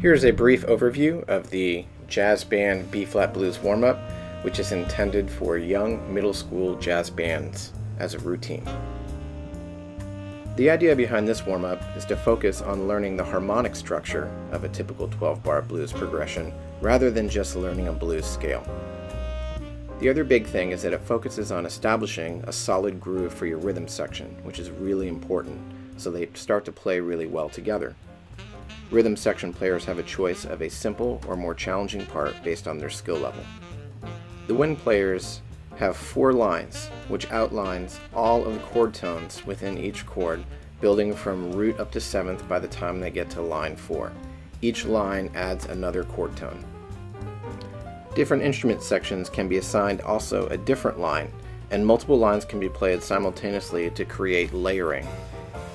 Here's a brief overview of the jazz band B-flat blues warm-up, which is intended for young middle school jazz bands as a routine. The idea behind this warm-up is to focus on learning the harmonic structure of a typical 12-bar blues progression rather than just learning a blues scale. The other big thing is that it focuses on establishing a solid groove for your rhythm section, which is really important, so they start to play really well together. Rhythm section players have a choice of a simple or more challenging part based on their skill level. The wind players have 4 lines, which outlines all of the chord tones within each chord, building from root up to 7th by the time they get to line 4. Each line adds another chord tone. Different instrument sections can be assigned also a different line, and multiple lines can be played simultaneously to create layering.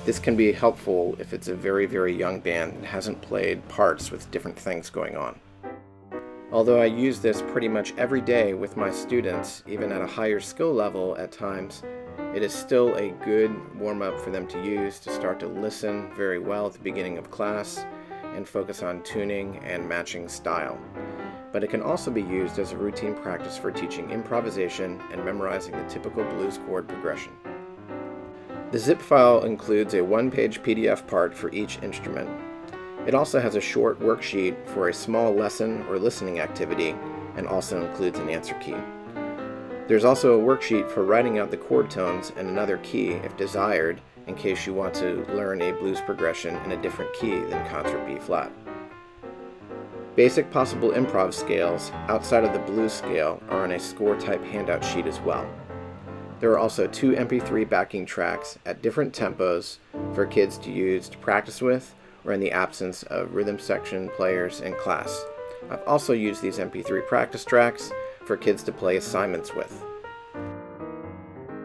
This can be helpful if it's a very, very young band that hasn't played parts with different things going on. Although I use this pretty much every day with my students, even at a higher skill level at times, it is still a good warm-up for them to use to start to listen very well at the beginning of class and focus on tuning and matching style. But it can also be used as a routine practice for teaching improvisation and memorizing the typical blues chord progression. The zip file includes a 1-page PDF part for each instrument. It also has a short worksheet for a small lesson or listening activity and also includes an answer key. There's also a worksheet for writing out the chord tones and another key if desired in case you want to learn a blues progression in a different key than concert B-flat. Basic possible improv scales outside of the blues scale are on a score type handout sheet as well. There are also 2 MP3 backing tracks at different tempos for kids to use to practice with or in the absence of rhythm section players in class. I've also used these MP3 practice tracks for kids to play assignments with.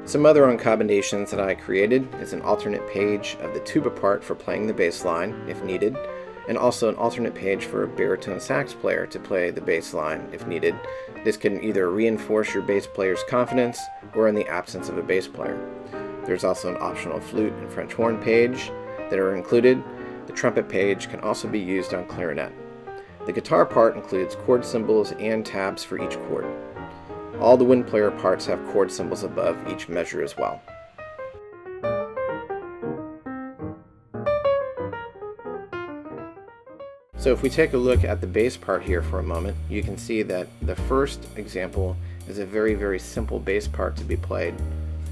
Some other accommodations that I created is an alternate page of the tuba part for playing the bass line if needed, and also an alternate page for a baritone sax player to play the bass line if needed. This can either reinforce your bass player's confidence or in the absence of a bass player. There's also an optional flute and French horn page that are included. The trumpet page can also be used on clarinet. The guitar part includes chord symbols and tabs for each chord. All the wind player parts have chord symbols above each measure as well. So if we take a look at the bass part here for a moment, you can see that the first example is a very, very simple bass part to be played.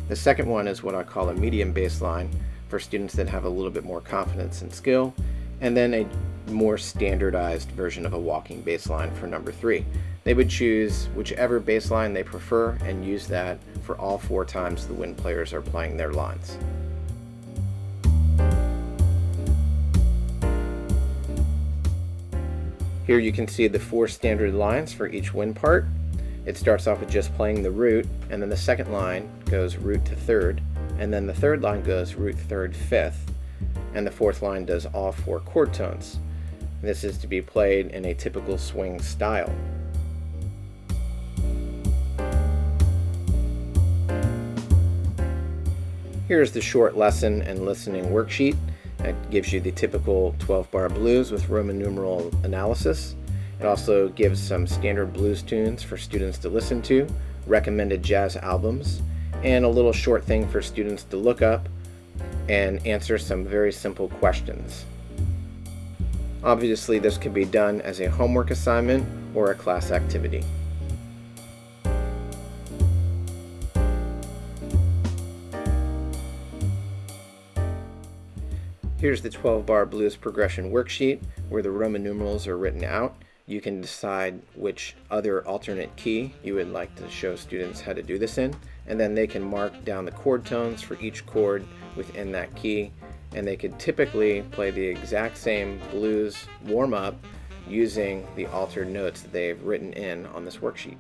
The second one is what I call a medium bass line for students that have a little bit more confidence and skill, and then a more standardized version of a walking bass line for number 3. They would choose whichever bass line they prefer and use that for all 4 times the wind players are playing their lines. Here you can see the 4 standard lines for each wind part. It starts off with just playing the root, and then the second line goes root to 3rd, and then the 3rd line goes root 3rd 5th, and the 4th line does all 4 chord tones. This is to be played in a typical swing style. Here's the short lesson and listening worksheet. It gives you the typical 12-bar blues with Roman numeral analysis. It also gives some standard blues tunes for students to listen to, recommended jazz albums, and a little short thing for students to look up and answer some very simple questions. Obviously, this could be done as a homework assignment or a class activity. Here's the 12-bar blues progression worksheet where the Roman numerals are written out. You can decide which other alternate key you would like to show students how to do this in, and then they can mark down the chord tones for each chord within that key, and they could typically play the exact same blues warm-up using the altered notes that they've written in on this worksheet.